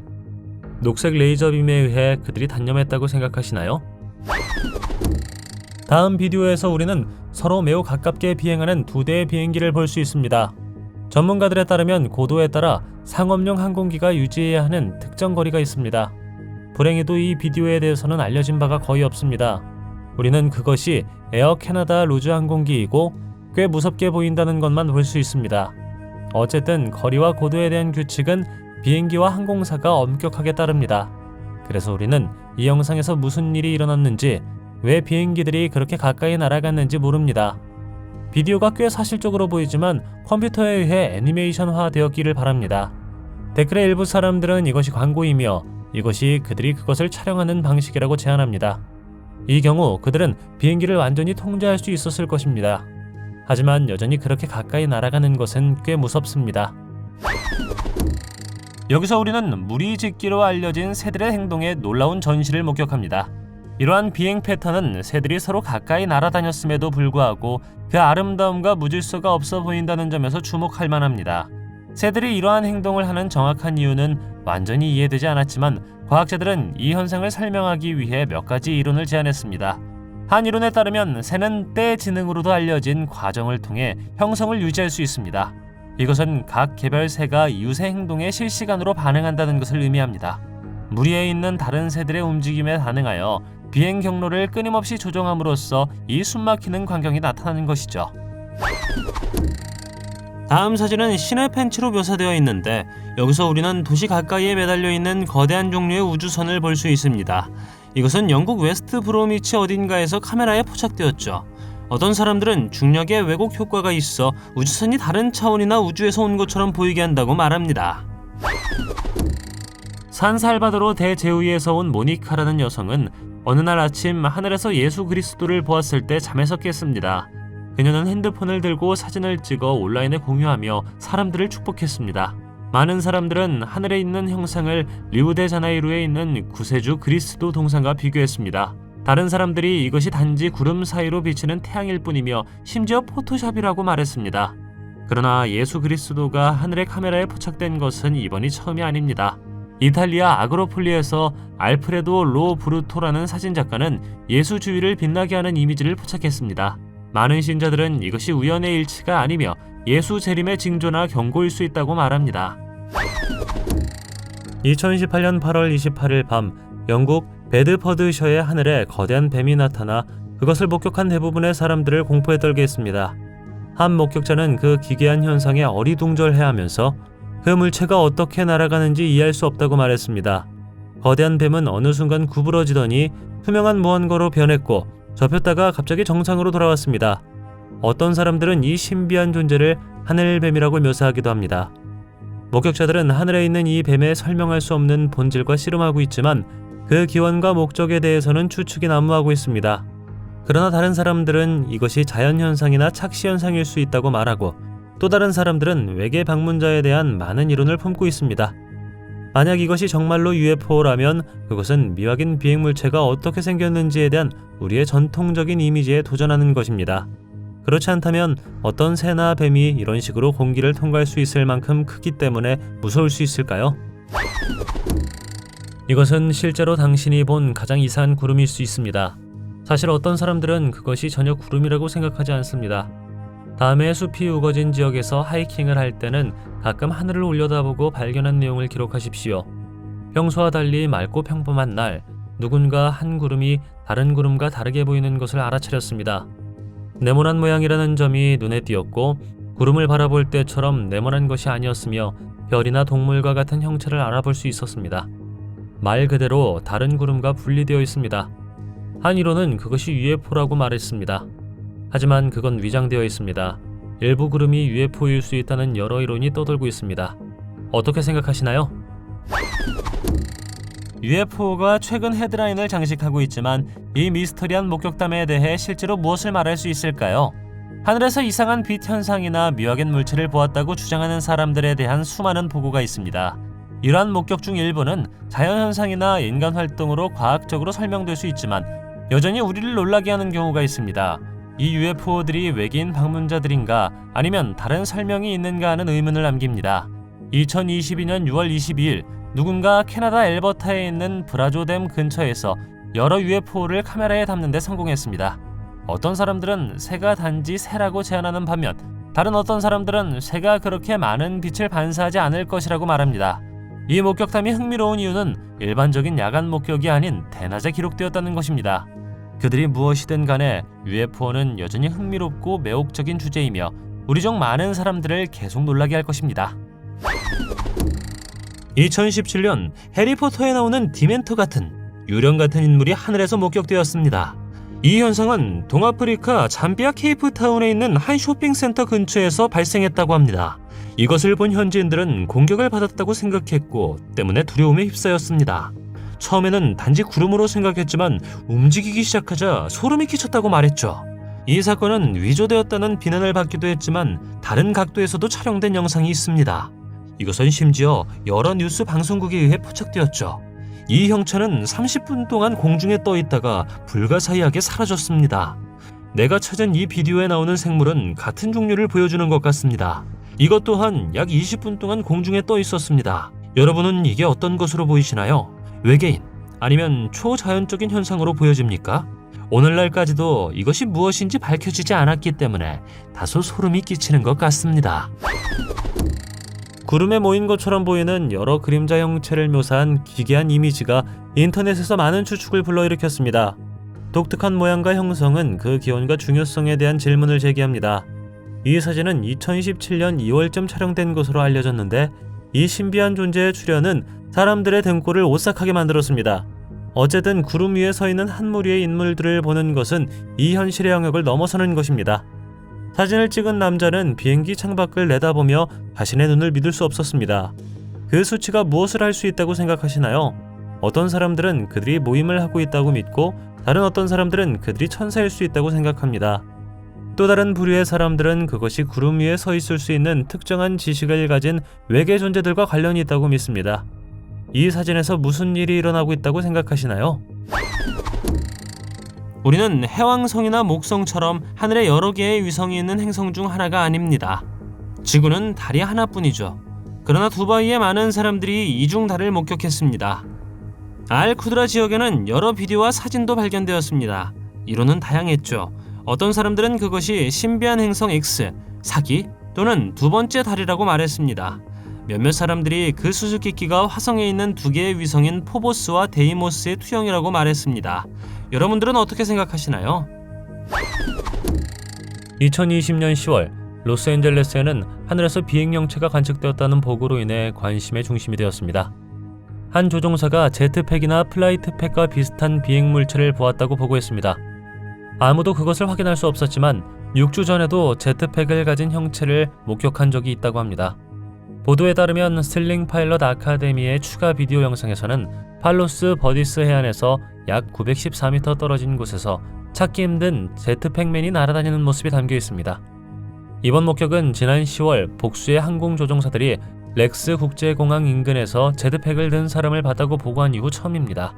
녹색 레이저 빔에 의해 그들이 단념했다고 생각하시나요? 다음 비디오에서 우리는 서로 매우 가깝게 비행하는 두 대의 비행기를 볼 수 있습니다. 전문가들에 따르면 고도에 따라 상업용 항공기가 유지해야 하는 특정 거리가 있습니다. 불행히도 이 비디오에 대해서는 알려진 바가 거의 없습니다. 우리는 그것이 에어 캐나다 루즈 항공기이고 꽤 무섭게 보인다는 것만 볼 수 있습니다. 어쨌든 거리와 고도에 대한 규칙은 비행기와 항공사가 엄격하게 따릅니다. 그래서 우리는 이 영상에서 무슨 일이 일어났는지 왜 비행기들이 그렇게 가까이 날아갔는지 모릅니다. 비디오가 꽤 사실적으로 보이지만 컴퓨터에 의해 애니메이션화 되었기를 바랍니다. 댓글의 일부 사람들은 이것이 광고이며 이것이 그들이 그것을 촬영하는 방식이라고 제안합니다. 이 경우 그들은 비행기를 완전히 통제할 수 있었을 것입니다. 하지만 여전히 그렇게 가까이 날아가는 것은 꽤 무섭습니다. 여기서 우리는 무리짓기로 알려진 새들의 행동에 놀라운 전시를 목격합니다. 이러한 비행 패턴은 새들이 서로 가까이 날아다녔음에도 불구하고 그 아름다움과 무질서가 없어 보인다는 점에서 주목할 만합니다. 새들이 이러한 행동을 하는 정확한 이유는 완전히 이해되지 않았지만 과학자들은 이 현상을 설명하기 위해 몇 가지 이론을 제안했습니다. 한 이론에 따르면 새는 때 지능으로도 알려진 과정을 통해 형성을 유지할 수 있습니다. 이것은 각 개별 새가 이웃의 행동에 실시간으로 반응한다는 것을 의미합니다. 무리에 있는 다른 새들의 움직임에 반응하여 비행 경로를 끊임없이 조정함으로써 이 숨막히는 광경이 나타나는 것이죠. 다음 사진은 신의 팬츠로 묘사되어 있는데 여기서 우리는 도시 가까이에 매달려 있는 거대한 종류의 우주선을 볼 수 있습니다. 이것은 영국 웨스트 브로미치 어딘가에서 카메라에 포착되었죠. 어떤 사람들은 중력의 왜곡 효과가 있어 우주선이 다른 차원이나 우주에서 온 것처럼 보이게 한다고 말합니다. 산살바도르 대제후이에서 온 모니카라는 여성은 어느 날 아침 하늘에서 예수 그리스도를 보았을 때 잠에서 깼습니다. 그녀는 핸드폰을 들고 사진을 찍어 온라인에 공유하며 사람들을 축복했습니다. 많은 사람들은 하늘에 있는 형상을 리우데자네이루에 있는 구세주 그리스도 동상과 비교했습니다. 다른 사람들이 이것이 단지 구름 사이로 비치는 태양일 뿐이며 심지어 포토샵이라고 말했습니다. 그러나 예수 그리스도가 하늘의 카메라에 포착된 것은 이번이 처음이 아닙니다. 이탈리아 아그로폴리에서 알프레도 로 브루토라는 사진작가는 예수 주위를 빛나게 하는 이미지를 포착했습니다. 많은 신자들은 이것이 우연의 일치가 아니며 예수 재림의 징조나 경고일 수 있다고 말합니다. 2018년 8월 28일 밤 영국 베드퍼드셔의 하늘에 거대한 뱀이 나타나 그것을 목격한 대부분의 사람들을 공포에 떨게 했습니다. 한 목격자는 그 기괴한 현상에 어리둥절해하면서 그 물체가 어떻게 날아가는지 이해할 수 없다고 말했습니다. 거대한 뱀은 어느 순간 구부러지더니 투명한 무언가로 변했고 접혔다가 갑자기 정상으로 돌아왔습니다. 어떤 사람들은 이 신비한 존재를 하늘뱀이라고 묘사하기도 합니다. 목격자들은 하늘에 있는 이 뱀에 설명할 수 없는 본질과 씨름하고 있지만 그 기원과 목적에 대해서는 추측이 난무하고 있습니다. 그러나 다른 사람들은 이것이 자연현상이나 착시현상일 수 있다고 말하고 또 다른 사람들은 외계 방문자에 대한 많은 이론을 품고 있습니다. 만약 이것이 정말로 UFO라면 그것은 미확인 비행물체가 어떻게 생겼는지에 대한 우리의 전통적인 이미지에 도전하는 것입니다. 그렇지 않다면 어떤 새나 뱀이 이런 식으로 공기를 통과할 수 있을 만큼 크기 때문에 무서울 수 있을까요? 이것은 실제로 당신이 본 가장 이상한 구름일 수 있습니다. 사실 어떤 사람들은 그것이 전혀 구름이라고 생각하지 않습니다. 다음에 숲이 우거진 지역에서 하이킹을 할 때는 가끔 하늘을 올려다보고 발견한 내용을 기록하십시오. 평소와 달리 맑고 평범한 날, 누군가 한 구름이 다른 구름과 다르게 보이는 것을 알아차렸습니다. 네모난 모양이라는 점이 눈에 띄었고 구름을 바라볼 때처럼 네모난 것이 아니었으며 별이나 동물과 같은 형체를 알아볼 수 있었습니다. 말 그대로 다른 구름과 분리되어 있습니다. 한 이론은 그것이 UFO라고 말했습니다. 하지만 그건 위장되어 있습니다. 일부 구름이 UFO일 수 있다는 여러 이론이 떠돌고 있습니다. 어떻게 생각하시나요? UFO가 최근 헤드라인을 장식하고 있지만 이 미스터리한 목격담에 대해 실제로 무엇을 말할 수 있을까요? 하늘에서 이상한 빛 현상이나 미확인 물체를 보았다고 주장하는 사람들에 대한 수많은 보고가 있습니다. 이러한 목격 중 일부는 자연현상이나 인간 활동으로 과학적으로 설명될 수 있지만 여전히 우리를 놀라게 하는 경우가 있습니다. 이 UFO들이 외계인 방문자들인가 아니면 다른 설명이 있는가 하는 의문을 남깁니다. 2022년 6월 22일 누군가 캐나다 엘버타에 있는 브라조댐 근처에서 여러 UFO를 카메라에 담는 데 성공했습니다. 어떤 사람들은 새가 단지 새라고 제안하는 반면 다른 어떤 사람들은 새가 그렇게 많은 빛을 반사하지 않을 것이라고 말합니다. 이 목격담이 흥미로운 이유는 일반적인 야간 목격이 아닌 대낮에 기록되었다는 것입니다. 그들이 무엇이든 간에 UFO는 여전히 흥미롭고 매혹적인 주제이며 우리 중 많은 사람들을 계속 놀라게 할 것입니다. 2017년 해리포터에 나오는 디멘터 같은 유령 같은 인물이 하늘에서 목격되었습니다. 이 현상은 동아프리카 잠비아 케이프타운에 있는 한 쇼핑센터 근처에서 발생했다고 합니다. 이것을 본 현지인들은 공격을 받았다고 생각했고 때문에 두려움에 휩싸였습니다. 처음에는 단지 구름으로 생각했지만 움직이기 시작하자 소름이 끼쳤다고 말했죠. 이 사건은 위조되었다는 비난을 받기도 했지만 다른 각도에서도 촬영된 영상이 있습니다. 이것은 심지어 여러 뉴스 방송국에 의해 포착되었죠. 이 형체는 30분 동안 공중에 떠 있다가 불가사의하게 사라졌습니다. 내가 찾은 이 비디오에 나오는 생물은 같은 종류를 보여주는 것 같습니다. 이것 또한 약 20분 동안 공중에 떠 있었습니다. 여러분은 이게 어떤 것으로 보이시나요? 외계인 아니면 초자연적인 현상으로 보여집니까? 오늘날까지도 이것이 무엇인지 밝혀지지 않았기 때문에 다소 소름이 끼치는 것 같습니다. 구름에 모인 것처럼 보이는 여러 그림자 형체를 묘사한 기괴한 이미지가 인터넷에서 많은 추측을 불러일으켰습니다. 독특한 모양과 형성은 그 기원과 중요성에 대한 질문을 제기합니다. 이 사진은 2017년 2월쯤 촬영된 것으로 알려졌는데 이 신비한 존재의 출현은 사람들의 등골을 오싹하게 만들었습니다. 어쨌든 구름 위에 서 있는 한 무리의 인물들을 보는 것은 이 현실의 영역을 넘어서는 것입니다. 사진을 찍은 남자는 비행기 창밖을 내다보며 자신의 눈을 믿을 수 없었습니다. 그 수치가 무엇을 할 수 있다고 생각하시나요? 어떤 사람들은 그들이 모임을 하고 있다고 믿고 다른 어떤 사람들은 그들이 천사일 수 있다고 생각합니다. 또 다른 부류의 사람들은 그것이 구름 위에 서 있을 수 있는 특정한 지식을 가진 외계 존재들과 관련이 있다고 믿습니다. 이 사진에서 무슨 일이 일어나고 있다고 생각하시나요? 우리는 해왕성이나 목성처럼 하늘에 여러 개의 위성이 있는 행성 중 하나가 아닙니다. 지구는 달이 하나뿐이죠. 그러나 두바이에 많은 사람들이 이중 달을 목격했습니다. 알쿠드라 지역에는 여러 비디오와 사진도 발견되었습니다. 이론은 다양했죠. 어떤 사람들은 그것이 신비한 행성 X, 사기 또는 두 번째 달이라고 말했습니다. 몇몇 사람들이 그 수수께끼가 화성에 있는 두 개의 위성인 포보스와 데이모스의 투영이라고 말했습니다. 여러분들은 어떻게 생각하시나요? 2020년 10월 로스앤젤레스에는 하늘에서 비행영체가 관측되었다는 보고로 인해 관심의 중심이 되었습니다. 한 조종사가 제트팩이나 플라이트팩과 비슷한 비행물체를 보았다고 보고했습니다. 아무도 그것을 확인할 수 없었지만 6주 전에도 제트팩을 가진 형체를 목격한 적이 있다고 합니다. 보도에 따르면 스틸링 파일럿 아카데미의 추가 비디오 영상에서는 팔로스 버디스 해안에서 약 914m 떨어진 곳에서 찾기 힘든 제트팩맨이 날아다니는 모습이 담겨 있습니다. 이번 목격은 지난 10월 복수의 항공조종사들이 렉스 국제공항 인근에서 제트팩을 든 사람을 봤다고 보고한 이후 처음입니다.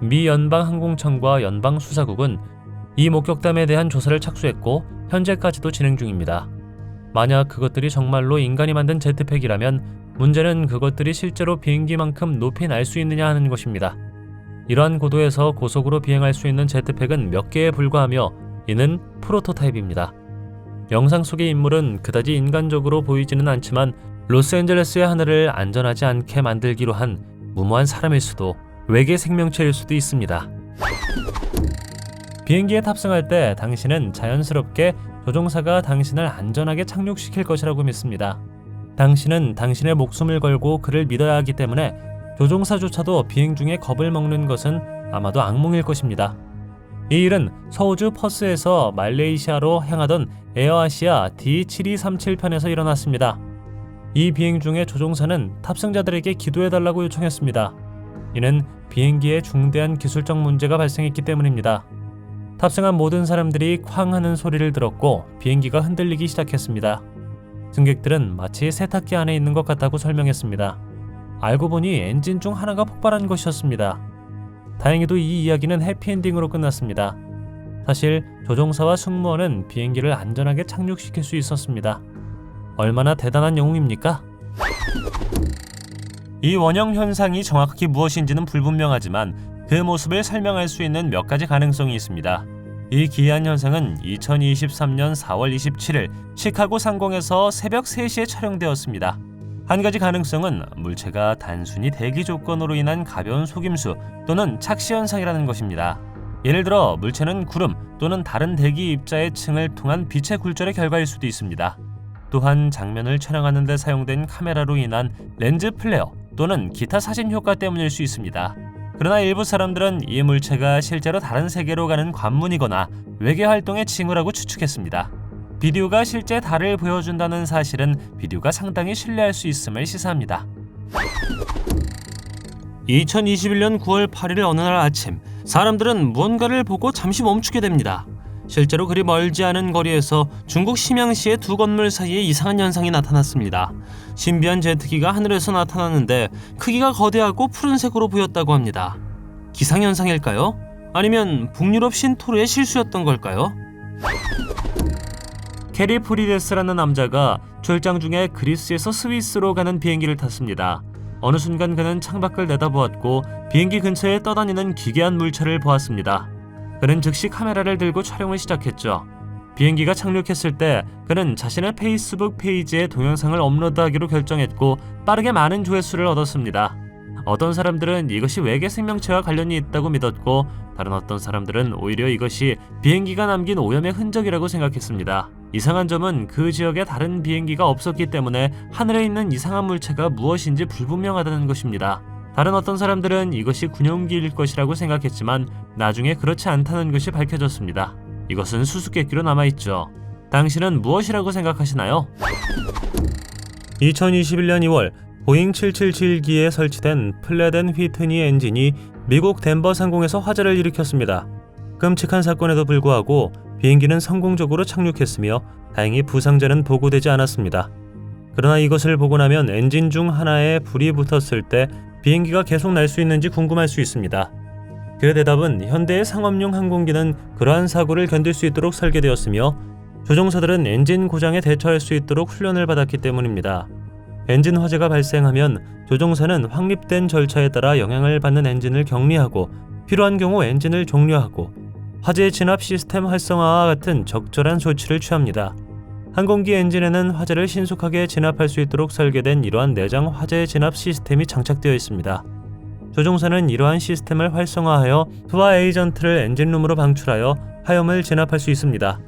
미 연방항공청과 연방수사국은 이 목격담에 대한 조사를 착수했고 현재까지도 진행 중입니다. 만약 그것들이 정말로 인간이 만든 제트팩이라면 문제는 그것들이 실제로 비행기만큼 높이 날 수 있느냐 하는 것입니다. 이러한 고도에서 고속으로 비행할 수 있는 제트팩은 몇 개에 불과하며 이는 프로토타입입니다. 영상 속의 인물은 그다지 인간적으로 보이지는 않지만 로스앤젤레스의 하늘을 안전하지 않게 만들기로 한 무모한 사람일 수도 외계 생명체일 수도 있습니다. 비행기에 탑승할 때 당신은 자연스럽게 조종사가 당신을 안전하게 착륙시킬 것이라고 믿습니다. 당신은 당신의 목숨을 걸고 그를 믿어야 하기 때문에 조종사조차도 비행 중에 겁을 먹는 것은 아마도 악몽일 것입니다. 이 일은 서우주 퍼스에서 말레이시아로 향하던 에어아시아 D7237편에서 일어났습니다. 이 비행 중에 조종사는 탑승자들에게 기도해달라고 요청했습니다. 이는 비행기에 중대한 기술적 문제가 발생했기 때문입니다. 탑승한 모든 사람들이 쾅 하는 소리를 들었고 비행기가 흔들리기 시작했습니다. 승객들은 마치 세탁기 안에 있는 것 같다고 설명했습니다. 알고 보니 엔진 중 하나가 폭발한 것이었습니다. 다행히도 이 이야기는 해피엔딩으로 끝났습니다. 사실 조종사와 승무원은 비행기를 안전하게 착륙시킬 수 있었습니다. 얼마나 대단한 영웅입니까? 이 원형 현상이 정확히 무엇인지는 불분명하지만 그 모습을 설명할 수 있는 몇 가지 가능성이 있습니다. 이 기이한 현상은 2023년 4월 27일 시카고 상공에서 새벽 3시에 촬영되었습니다. 한 가지 가능성은 물체가 단순히 대기 조건으로 인한 가벼운 속임수 또는 착시 현상이라는 것입니다. 예를 들어 물체는 구름 또는 다른 대기 입자의 층을 통한 빛의 굴절의 결과일 수도 있습니다. 또한 장면을 촬영하는 데 사용된 카메라로 인한 렌즈 플레어 또는 기타 사진 효과 때문일 수 있습니다. 그러나 일부 사람들은 이 물체가 실제로 다른 세계로 가는 관문이거나 외계 활동의 징후라고 추측했습니다. 비디오가 실제 달을 보여준다는 사실은 비디오가 상당히 신뢰할 수 있음을 시사합니다. 2021년 9월 8일 어느 날 아침, 사람들은 무언가를 보고 잠시 멈추게 됩니다. 실제로 그리 멀지 않은 거리에서 중국 심양시의 두 건물 사이에 이상한 현상이 나타났습니다. 신비한 제트기가 하늘에서 나타났는데 크기가 거대하고 푸른색으로 보였다고 합니다. 기상현상일까요? 아니면 북유럽 신토르의 실수였던 걸까요? 캐리 프리데스라는 남자가 출장 중에 그리스에서 스위스로 가는 비행기를 탔습니다. 어느 순간 그는 창밖을 내다보았고 비행기 근처에 떠다니는 기괴한 물체를 보았습니다. 그는 즉시 카메라를 들고 촬영을 시작했죠. 비행기가 착륙했을 때 그는 자신의 페이스북 페이지에 동영상을 업로드하기로 결정했고 빠르게 많은 조회수를 얻었습니다. 어떤 사람들은 이것이 외계 생명체와 관련이 있다고 믿었고 다른 어떤 사람들은 오히려 이것이 비행기가 남긴 오염의 흔적이라고 생각했습니다. 이상한 점은 그 지역에 다른 비행기가 없었기 때문에 하늘에 있는 이상한 물체가 무엇인지 불분명하다는 것입니다. 다른 어떤 사람들은 이것이 군용기일 것이라고 생각했지만 나중에 그렇지 않다는 것이 밝혀졌습니다. 이것은 수수께끼로 남아있죠. 당신은 무엇이라고 생각하시나요? 2021년 2월 보잉 777기에 설치된 플랫 앤 휘트니 엔진이 미국 덴버 상공에서 화재를 일으켰습니다. 끔찍한 사건에도 불구하고 비행기는 성공적으로 착륙했으며 다행히 부상자는 보고되지 않았습니다. 그러나 이것을 보고 나면 엔진 중 하나에 불이 붙었을 때 비행기가 계속 날 수 있는지 궁금할 수 있습니다. 그 대답은 현대의 상업용 항공기는 그러한 사고를 견딜 수 있도록 설계되었으며 조종사들은 엔진 고장에 대처할 수 있도록 훈련을 받았기 때문입니다. 엔진 화재가 발생하면 조종사는 확립된 절차에 따라 영향을 받는 엔진을 격리하고 필요한 경우 엔진을 종료하고 화재 진압 시스템 활성화와 같은 적절한 조치를 취합니다. 항공기 엔진에는 화재를 신속하게 진압할 수 있도록 설계된 이러한 내장 화재 진압 시스템이 장착되어 있습니다. 조종사는 이러한 시스템을 활성화하여 투하 에이전트를 엔진룸으로 방출하여 화염을 진압할 수 있습니다.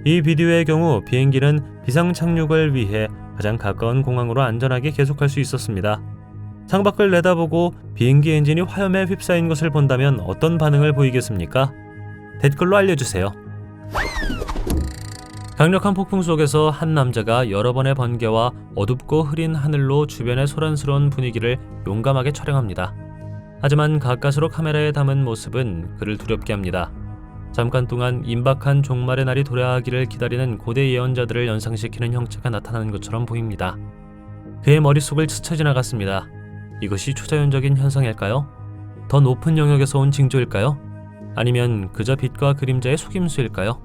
이 비디오의 경우 비행기는 비상 착륙을 위해 가장 가까운 공항으로 안전하게 계속할 수 있었습니다. 창밖을 내다보고 비행기 엔진이 화염에 휩싸인 것을 본다면 어떤 반응을 보이겠습니까? 댓글로 알려주세요. 강력한 폭풍 속에서 한 남자가 여러 번의 번개와 어둡고 흐린 하늘로 주변의 소란스러운 분위기를 용감하게 촬영합니다. 하지만 가까스로 카메라에 담은 모습은 그를 두렵게 합니다. 잠깐 동안 임박한 종말의 날이 도래하기를 기다리는 고대 예언자들을 연상시키는 형체가 나타나는 것처럼 보입니다. 그의 머릿속을 스쳐 지나갔습니다. 이것이 초자연적인 현상일까요? 더 높은 영역에서 온 징조일까요? 아니면 그저 빛과 그림자의 속임수일까요?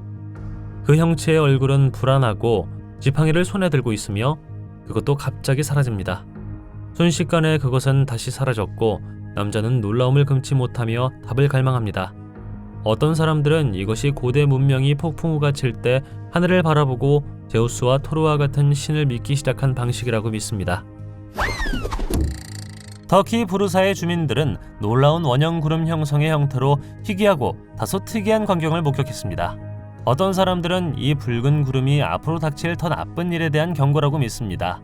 그 형체의 얼굴은 불안하고 지팡이를 손에 들고 있으며 그것도 갑자기 사라집니다. 순식간에 그것은 다시 사라졌고 남자는 놀라움을 금치 못하며 답을 갈망합니다. 어떤 사람들은 이것이 고대 문명이 폭풍우가 칠 때 하늘을 바라보고 제우스와 토르와 같은 신을 믿기 시작한 방식이라고 믿습니다. 터키 부르사의 주민들은 놀라운 원형 구름 형성의 형태로 희귀하고 다소 특이한 광경을 목격했습니다. 어떤 사람들은 이 붉은 구름이 앞으로 닥칠 더 나쁜 일에 대한 경고라고 믿습니다.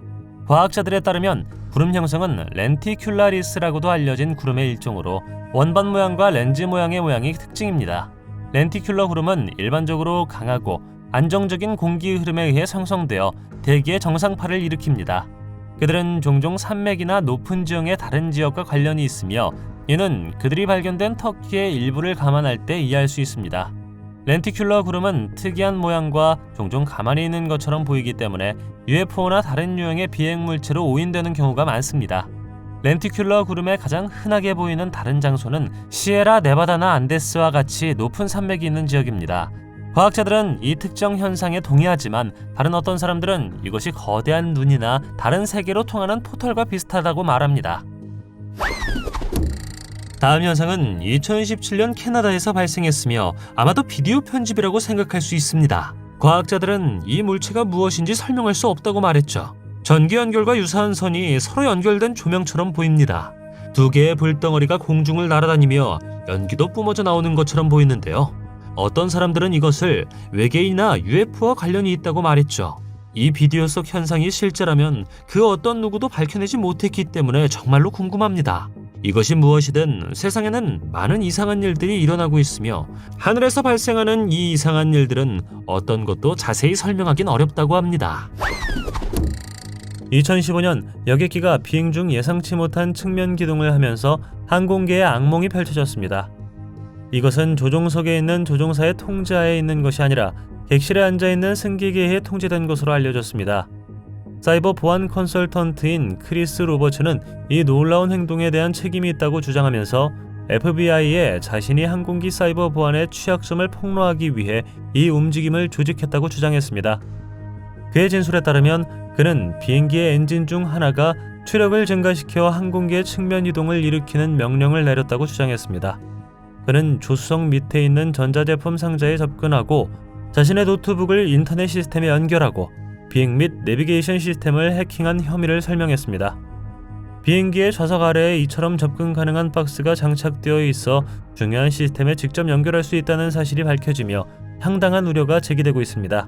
과학자들에 따르면 구름 형성은 렌티큘라리스라고도 알려진 구름의 일종으로 원반 모양과 렌즈 모양의 모양이 특징입니다. 렌티큘러 구름은 일반적으로 강하고 안정적인 공기 흐름에 의해 형성되어 대기의 정상파를 일으킵니다. 그들은 종종 산맥이나 높은 지형의 다른 지역과 관련이 있으며 이는 그들이 발견된 터키의 일부를 감안할 때 이해할 수 있습니다. 렌티큘러 구름은 특이한 모양과 종종 가만히 있는 것처럼 보이기 때문에 UFO나 다른 유형의 비행 물체로 오인되는 경우가 많습니다. 렌티큘러 구름에 가장 흔하게 보이는 다른 장소는 시에라 네바다나 안데스와 같이 높은 산맥이 있는 지역입니다. 과학자들은 이 특정 현상에 동의하지만 다른 어떤 사람들은 이것이 거대한 눈이나 다른 세계로 통하는 포털과 비슷하다고 말합니다. 다음 현상은 2017년 캐나다에서 발생했으며 아마도 비디오 편집이라고 생각할 수 있습니다. 과학자들은 이 물체가 무엇인지 설명할 수 없다고 말했죠. 전기 연결과 유사한 선이 서로 연결된 조명처럼 보입니다. 두 개의 불덩어리가 공중을 날아다니며 연기도 뿜어져 나오는 것처럼 보이는데요. 어떤 사람들은 이것을 외계인이나 UFO와 관련이 있다고 말했죠. 이 비디오 속 현상이 실제라면 그 어떤 누구도 밝혀내지 못했기 때문에 정말로 궁금합니다. 이것이 무엇이든 세상에는 많은 이상한 일들이 일어나고 있으며 하늘에서 발생하는 이 이상한 일들은 어떤 것도 자세히 설명하긴 어렵다고 합니다. 2015년 여객기가 비행 중 예상치 못한 측면 기동을 하면서 항공계의 악몽이 펼쳐졌습니다. 이것은 조종석에 있는 조종사의 통제하에 있는 것이 아니라 객실에 앉아있는 승객에 의해 통제된 것으로 알려졌습니다. 사이버 보안 컨설턴트인 크리스 로버츠는 이 놀라운 행동에 대한 책임이 있다고 주장하면서 FBI에 자신이 항공기 사이버 보안의 취약점을 폭로하기 위해 이 움직임을 조직했다고 주장했습니다. 그의 진술에 따르면 그는 비행기의 엔진 중 하나가 추력을 증가시켜 항공기의 측면 이동을 일으키는 명령을 내렸다고 주장했습니다. 그는 조수석 밑에 있는 전자제품 상자에 접근하고 자신의 노트북을 인터넷 시스템에 연결하고 비행 및 내비게이션 시스템을 해킹한 혐의를 설명했습니다. 비행기의 좌석 아래에 이처럼 접근 가능한 박스가 장착되어 있어 중요한 시스템에 직접 연결할 수 있다는 사실이 밝혀지며 상당한 우려가 제기되고 있습니다.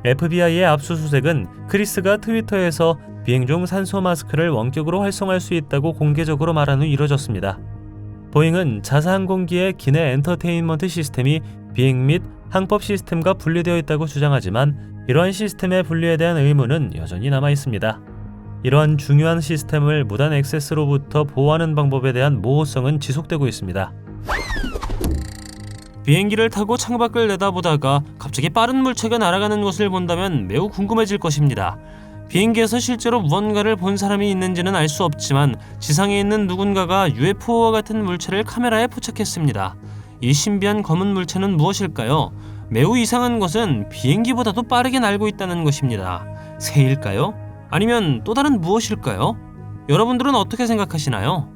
FBI의 압수수색은 크리스가 트위터에서 비행 중 산소 마스크를 원격으로 활성화할 수 있다고 공개적으로 말한 후 이뤄졌습니다. 보잉은 자사항공기의 기내 엔터테인먼트 시스템이 비행 및 항법 시스템과 분리되어 있다고 주장하지만 이러한 시스템의 분리에 대한 의문은 여전히 남아 있습니다. 이러한 중요한 시스템을 무단 액세스로부터 보호하는 방법에 대한 모호성은 지속되고 있습니다. 비행기를 타고 창밖을 내다보다가 갑자기 빠른 물체가 날아가는 것을 본다면 매우 궁금해질 것입니다. 비행기에서 실제로 무언가를 본 사람이 있는지는 알 수 없지만 지상에 있는 누군가가 UFO와 같은 물체를 카메라에 포착했습니다. 이 신비한 검은 물체는 무엇일까요? 매우 이상한 것은 비행기보다도 빠르게 날고 있다는 것입니다. 새일까요? 아니면 또 다른 무엇일까요? 여러분들은 어떻게 생각하시나요?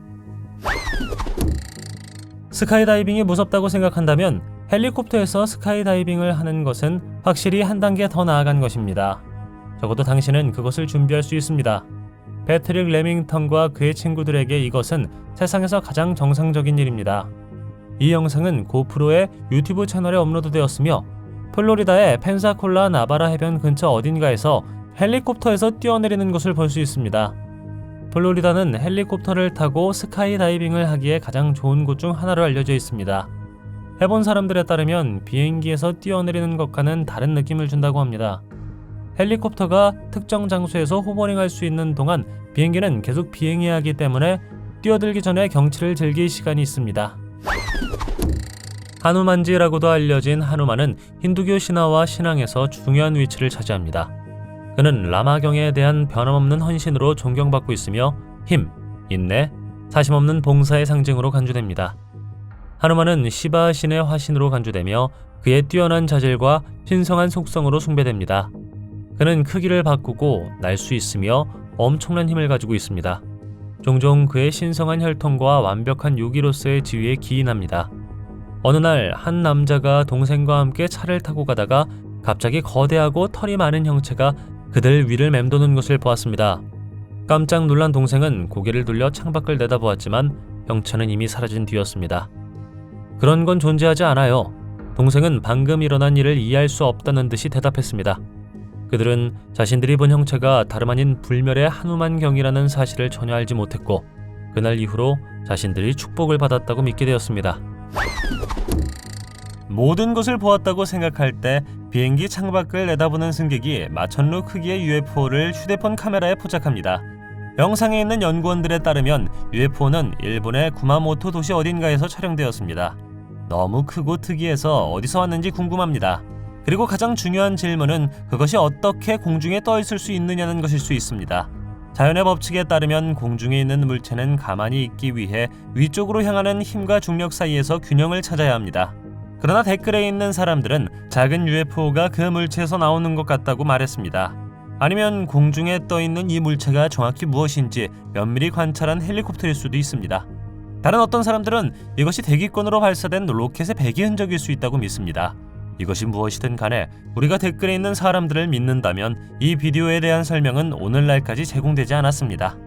스카이다이빙이 무섭다고 생각한다면 헬리콥터에서 스카이다이빙을 하는 것은 확실히 한 단계 더 나아간 것입니다. 적어도 당신은 그것을 준비할 수 있습니다. 패트릭 레밍턴과 그의 친구들에게 이것은 세상에서 가장 정상적인 일입니다. 이 영상은 고프로의 유튜브 채널에 업로드되었으며 플로리다의 펜사콜라 나바라 해변 근처 어딘가에서 헬리콥터에서 뛰어내리는 것을 볼 수 있습니다. 플로리다는 헬리콥터를 타고 스카이다이빙을 하기에 가장 좋은 곳 중 하나로 알려져 있습니다. 해본 사람들에 따르면 비행기에서 뛰어내리는 것과는 다른 느낌을 준다고 합니다. 헬리콥터가 특정 장소에서 호버링할 수 있는 동안 비행기는 계속 비행해야 하기 때문에 뛰어들기 전에 경치를 즐길 시간이 있습니다. 하누만지라고도 알려진 하누만은 힌두교 신화와 신앙에서 중요한 위치를 차지합니다. 그는 라마경에 대한 변함없는 헌신으로 존경받고 있으며 힘, 인내, 사심없는 봉사의 상징으로 간주됩니다. 하누만은 시바 신의 화신으로 간주되며 그의 뛰어난 자질과 신성한 속성으로 숭배됩니다. 그는 크기를 바꾸고 날 수 있으며 엄청난 힘을 가지고 있습니다. 종종 그의 신성한 혈통과 완벽한 요기로서의 지위에 기인합니다. 어느 날 한 남자가 동생과 함께 차를 타고 가다가 갑자기 거대하고 털이 많은 형체가 그들 위를 맴도는 것을 보았습니다. 깜짝 놀란 동생은 고개를 돌려 창밖을 내다보았지만 형체는 이미 사라진 뒤였습니다. 그런 건 존재하지 않아요. 동생은 방금 일어난 일을 이해할 수 없다는 듯이 대답했습니다. 그들은 자신들이 본 형체가 다름 아닌 불멸의 하누만경이라는 사실을 전혀 알지 못했고 그날 이후로 자신들이 축복을 받았다고 믿게 되었습니다. 모든 것을 보았다고 생각할 때 비행기 창밖을 내다보는 승객이 마천루 크기의 UFO를 휴대폰 카메라에 포착합니다. 영상에 있는 연구원들에 따르면 UFO는 일본의 구마모토 도시 어딘가에서 촬영되었습니다. 너무 크고 특이해서 어디서 왔는지 궁금합니다. 그리고 가장 중요한 질문은 그것이 어떻게 공중에 떠 있을 수 있느냐는 것일 수 있습니다. 자연의 법칙에 따르면 공중에 있는 물체는 가만히 있기 위해 위쪽으로 향하는 힘과 중력 사이에서 균형을 찾아야 합니다. 그러나 댓글에 있는 사람들은 작은 UFO가 그 물체에서 나오는 것 같다고 말했습니다. 아니면 공중에 떠 있는 이 물체가 정확히 무엇인지 면밀히 관찰한 헬리콥터일 수도 있습니다. 다른 어떤 사람들은 이것이 대기권으로 발사된 로켓의 배기 흔적일 수 있다고 믿습니다. 이것이 무엇이든 간에 우리가 댓글에 있는 사람들을 믿는다면 이 비디오에 대한 설명은 오늘날까지 제공되지 않았습니다.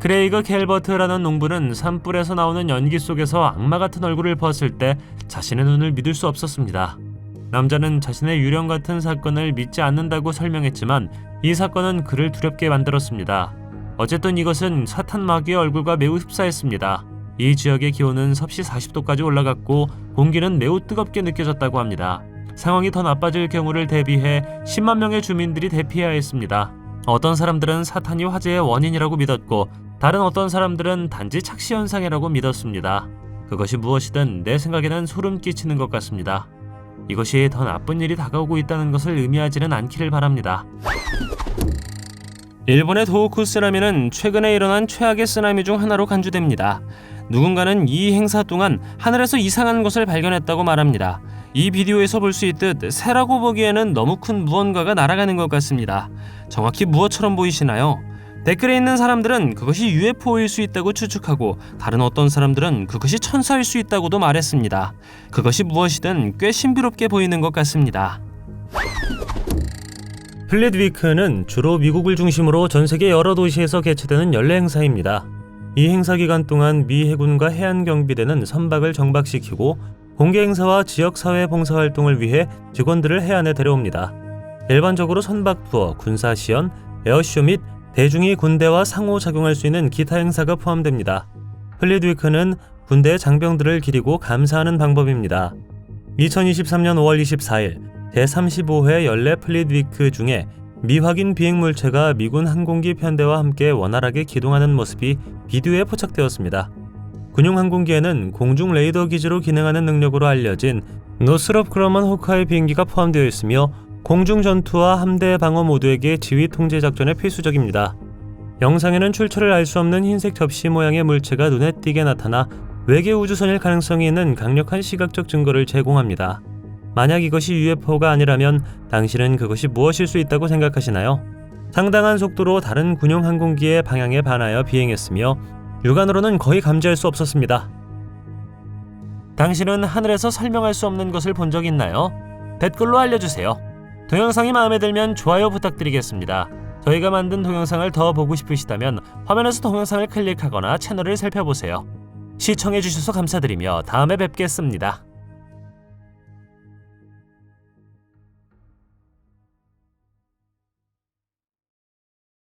크레이그 캘버트라는 농부는 산불에서 나오는 연기 속에서 악마 같은 얼굴을 보았을 때 자신의 눈을 믿을 수 없었습니다. 남자는 자신의 유령 같은 사건을 믿지 않는다고 설명했지만 이 사건은 그를 두렵게 만들었습니다. 어쨌든 이것은 사탄 마귀의 얼굴과 매우 흡사했습니다. 이 지역의 기온은 섭씨 40도까지 올라갔고 공기는 매우 뜨겁게 느껴졌다고 합니다. 상황이 더 나빠질 경우를 대비해 10만 명의 주민들이 대피해야 했습니다. 어떤 사람들은 사탄이 화재의 원인이라고 믿었고 다른 어떤 사람들은 단지 착시 현상이라고 믿었습니다. 그것이 무엇이든 내 생각에는 소름 끼치는 것 같습니다. 이것이 더 나쁜 일이 다가오고 있다는 것을 의미하지는 않기를 바랍니다. 일본의 도호쿠 쓰나미는 최근에 일어난 최악의 쓰나미 중 하나로 간주됩니다. 누군가는 이 행사 동안 하늘에서 이상한 것을 발견했다고 말합니다. 이 비디오에서 볼 수 있듯 새라고 보기에는 너무 큰 무언가가 날아가는 것 같습니다. 정확히 무엇처럼 보이시나요? 댓글에 있는 사람들은 그것이 UFO일 수 있다고 추측하고 다른 어떤 사람들은 그것이 천사일 수 있다고도 말했습니다. 그것이 무엇이든 꽤 신비롭게 보이는 것 같습니다. 플릿 위크는 주로 미국을 중심으로 전 세계 여러 도시에서 개최되는 연례 행사입니다. 이 행사 기간 동안 미 해군과 해안경비대는 선박을 정박시키고 공개 행사와 지역사회 봉사활동을 위해 직원들을 해안에 데려옵니다. 일반적으로 선박 투어, 군사 시연, 에어쇼 및 대중이 군대와 상호작용할 수 있는 기타 행사가 포함됩니다. 플릿 위크는 군대의 장병들을 기리고 감사하는 방법입니다. 2023년 5월 24일 제35회 연례 플릿 위크 중에 미확인 비행물체가 미군 항공기 편대와 함께 원활하게 기동하는 모습이 비디오에 포착되었습니다. 군용 항공기에는 공중 레이더 기지로 기능하는 능력으로 알려진 노스롭 그러먼 호크아이 비행기가 포함되어 있으며 공중 전투와 함대 방어 모두에게 지휘 통제 작전에 필수적입니다. 영상에는 출처를 알 수 없는 흰색 접시 모양의 물체가 눈에 띄게 나타나 외계 우주선일 가능성이 있는 강력한 시각적 증거를 제공합니다. 만약 이것이 UFO가 아니라면 당신은 그것이 무엇일 수 있다고 생각하시나요? 상당한 속도로 다른 군용 항공기의 방향에 반하여 비행했으며 육안으로는 거의 감지할 수 없었습니다. 당신은 하늘에서 설명할 수 없는 것을 본 적 있나요? 댓글로 알려주세요. 동영상이 마음에 들면 좋아요 부탁드리겠습니다. 저희가 만든 동영상을 더 보고 싶으시다면 화면에서 동영상을 클릭하거나 채널을 살펴보세요. 시청해주셔서 감사드리며 다음에 뵙겠습니다.